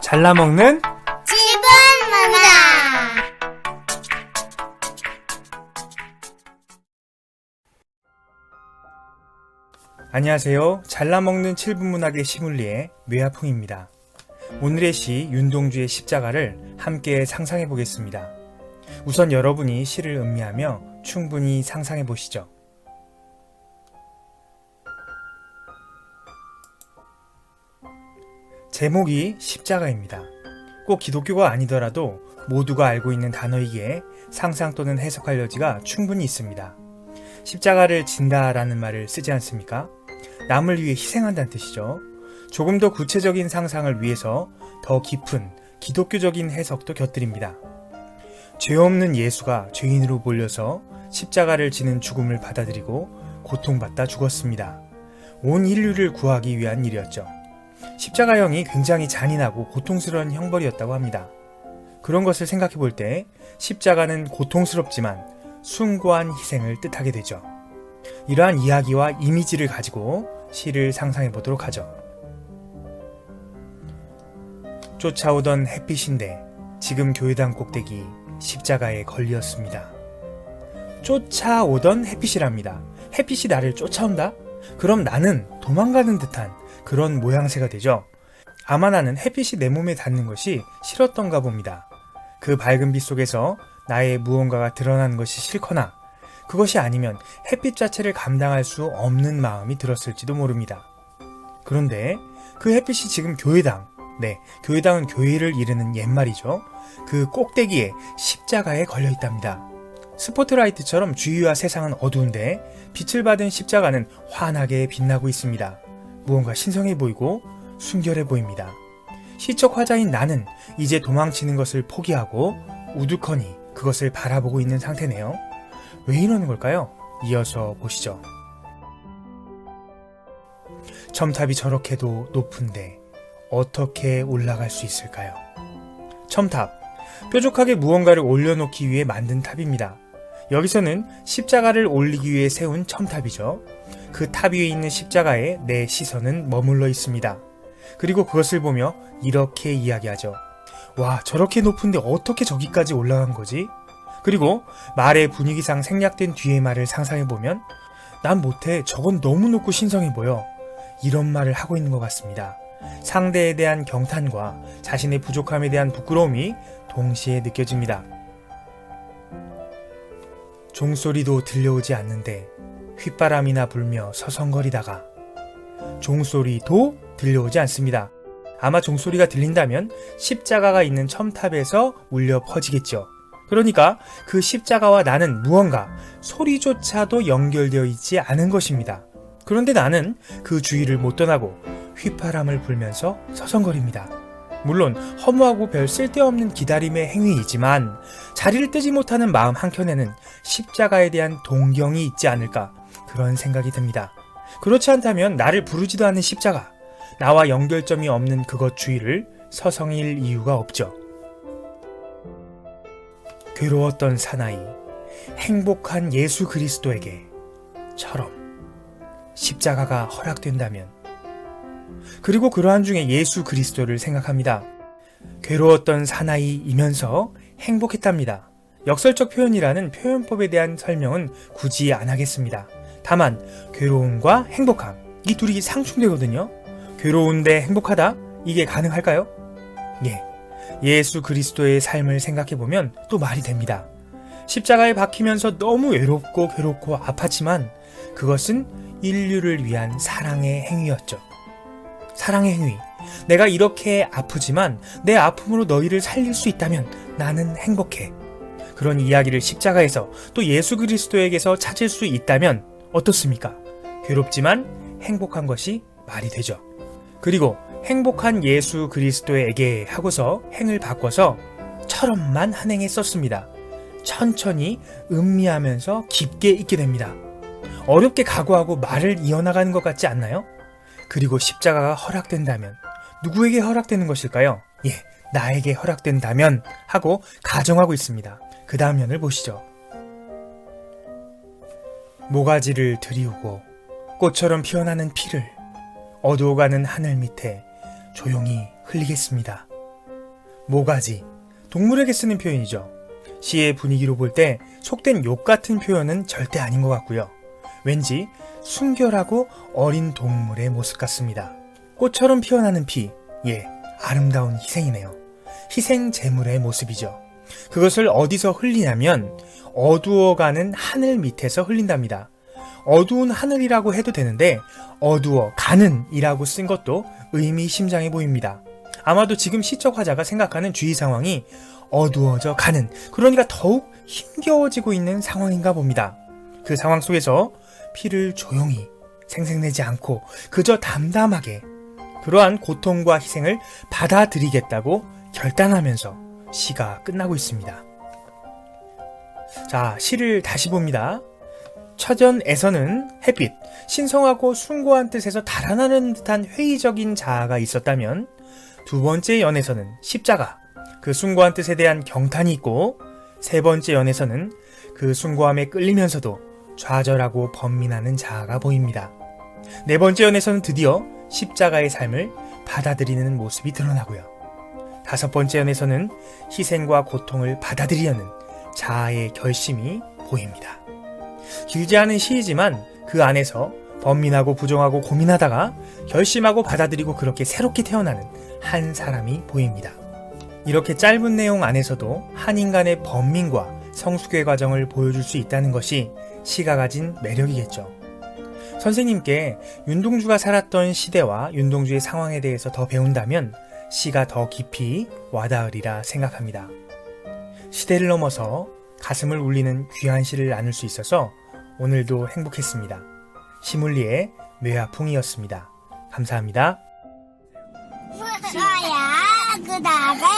잘라먹는 집은 문화. 안녕하세요. 잘라먹는 7분 문학의 시뮬리에 뇌아풍입니다. 오늘의 시 윤동주의 십자가를 함께 상상해 보겠습니다. 우선 여러분이 시를 음미하며 충분히 상상해 보시죠. 제목이 십자가입니다. 꼭 기독교가 아니더라도 모두가 알고 있는 단어이기에 상상 또는 해석할 여지가 충분히 있습니다. 십자가를 진다라는 말을 쓰지 않습니까? 남을 위해 희생한다는 뜻이죠. 조금 더 구체적인 상상을 위해서 더 깊은 기독교적인 해석도 곁들입니다. 죄 없는 예수가 죄인으로 몰려서 십자가를 지는 죽음을 받아들이고 고통받다 죽었습니다. 온 인류를 구하기 위한 일이었죠. 십자가형이 굉장히 잔인하고 고통스러운 형벌이었다고 합니다. 그런 것을 생각해 볼 때 십자가는 고통스럽지만 숭고한 희생을 뜻하게 되죠. 이러한 이야기와 이미지를 가지고 시를 상상해 보도록 하죠. 쫓아오던 햇빛인데 지금 교회당 꼭대기 십자가에 걸렸습니다. 쫓아오던 햇빛이랍니다. 햇빛이 나를 쫓아온다? 그럼 나는 도망가는 듯한 그런 모양새가 되죠. 아마 나는 햇빛이 내 몸에 닿는 것이 싫었던가 봅니다. 그 밝은 빛 속에서 나의 무언가가 드러나는 것이 싫거나 그것이 아니면 햇빛 자체를 감당할 수 없는 마음이 들었을지도 모릅니다. 그런데 그 햇빛이 지금 교회당, 교회당은 교회를 이르는 옛말이죠. 그 꼭대기에 십자가에 걸려 있답니다. 스포트라이트처럼 주위와 세상은 어두운데 빛을 받은 십자가는 환하게 빛나고 있습니다. 무언가 신성해 보이고 순결해 보입니다. 시적 화자인 나는 이제 도망치는 것을 포기하고 우두커니 그것을 바라보고 있는 상태네요. 왜 이러는 걸까요? 이어서 보시죠. 첨탑이 저렇게도 높은데 어떻게 올라갈 수 있을까요? 첨탑, 뾰족하게 무언가를 올려놓기 위해 만든 탑입니다. 여기서는 십자가를 올리기 위해 세운 첨탑이죠. 그 탑 위에 있는 십자가에 내 시선은 머물러 있습니다. 그리고 그것을 보며 이렇게 이야기하죠. 와, 저렇게 높은데 어떻게 저기까지 올라간 거지? 그리고 말의 분위기상 생략된 뒤의 말을 상상해보면 난 못해, 저건 너무 높고 신성해 보여. 이런 말을 하고 있는 것 같습니다. 상대에 대한 경탄과 자신의 부족함에 대한 부끄러움이 동시에 느껴집니다. 종소리도 들려오지 않는데 휘바람이나 불며 서성거리다가 종소리도 들려오지 않습니다. 아마 종소리가 들린다면 십자가가 있는 첨탑에서 울려 퍼지겠죠. 그러니까 그 십자가와 나는 무언가 소리조차도 연결되어 있지 않은 것입니다. 그런데 나는 그 주위를 못 떠나고 휘바람을 불면서 서성거립니다. 물론 허무하고 별 쓸데없는 기다림의 행위이지만 자리를 뜨지 못하는 마음 한켠에는 십자가에 대한 동경이 있지 않을까 그런 생각이 듭니다. 그렇지 않다면 나를 부르지도 않는 십자가, 나와 연결점이 없는 그것 주위를 서성일 이유가 없죠. 괴로웠던 사나이, 행복한 예수 그리스도에게 처럼 십자가가 허락된다면, 그리고 그러한 중에 예수 그리스도를 생각합니다. 괴로웠던 사나이이면서 행복했답니다. 역설적 표현이라는 표현법에 대한 설명은 굳이 안 하겠습니다. 다만 괴로움과 행복함, 이 둘이 상충되거든요. 괴로운데 행복하다? 이게 가능할까요? 예. 예수 그리스도의 삶을 생각해보면 또 말이 됩니다. 십자가에 박히면서 너무 외롭고 괴롭고 아팠지만 그것은 인류를 위한 사랑의 행위였죠. 사랑의 행위. 내가 이렇게 아프지만 내 아픔으로 너희를 살릴 수 있다면 나는 행복해. 그런 이야기를 십자가에서 또 예수 그리스도에게서 찾을 수 있다면 어떻습니까? 괴롭지만 행복한 것이 말이 되죠. 그리고 행복한 예수 그리스도에게 하고서 행을 바꿔서 처럼만 한 행에 썼습니다. 천천히 음미하면서 깊게 읽게 됩니다. 어렵게 각오하고 말을 이어나가는 것 같지 않나요? 그리고 십자가가 허락된다면 누구에게 허락되는 것일까요? 예, 나에게 허락된다면 하고 가정하고 있습니다. 그 다음 면을 보시죠. 모가지를 들이우고 꽃처럼 피어나는 피를 어두워가는 하늘 밑에 조용히 흘리겠습니다. 모가지, 동물에게 쓰는 표현이죠. 시의 분위기로 볼 때 속된 욕 같은 표현은 절대 아닌 것 같고요. 왠지 순결하고 어린 동물의 모습 같습니다. 꽃처럼 피어나는 피, 아름다운 희생이네요. 희생 제물의 모습이죠. 그것을 어디서 흘리냐면 어두워가는 하늘 밑에서 흘린답니다. 어두운 하늘이라고 해도 되는데 어두워가는 이라고 쓴 것도 의미심장해 보입니다. 아마도 지금 시적 화자가 생각하는 주위 상황이 어두워져 가는, 그러니까 더욱 힘겨워지고 있는 상황인가 봅니다. 그 상황 속에서 피를 조용히 생색내지 않고 그저 담담하게 그러한 고통과 희생을 받아들이겠다고 결단하면서 시가 끝나고 있습니다. 자, 시를 다시 봅니다. 처전에서는 햇빛, 신성하고 숭고한 뜻에서 달아나는 듯한 회의적인 자아가 있었다면 두 번째 연에서는 십자가, 그 숭고한 뜻에 대한 경탄이 있고 세 번째 연에서는 그 숭고함에 끌리면서도 좌절하고 번민하는 자아가 보입니다. 네 번째 연에서는 드디어 십자가의 삶을 받아들이는 모습이 드러나고요. 다섯 번째 연에서는 희생과 고통을 받아들이려는 자아의 결심이 보입니다. 길지 않은 시이지만 그 안에서 번민하고 부정하고 고민하다가 결심하고 받아들이고 그렇게 새롭게 태어나는 한 사람이 보입니다. 이렇게 짧은 내용 안에서도 한 인간의 번민과 성숙의 과정을 보여줄 수 있다는 것이 시가 가진 매력이겠죠. 선생님께 윤동주가 살았던 시대와 윤동주의 상황에 대해서 더 배운다면 시가 더 깊이 와닿으리라 생각합니다. 시대를 넘어서 가슴을 울리는 귀한 시를 나눌 수 있어서 오늘도 행복했습니다. 시물리의 뇌아풍이었습니다. 감사합니다. 좋아요, 구독을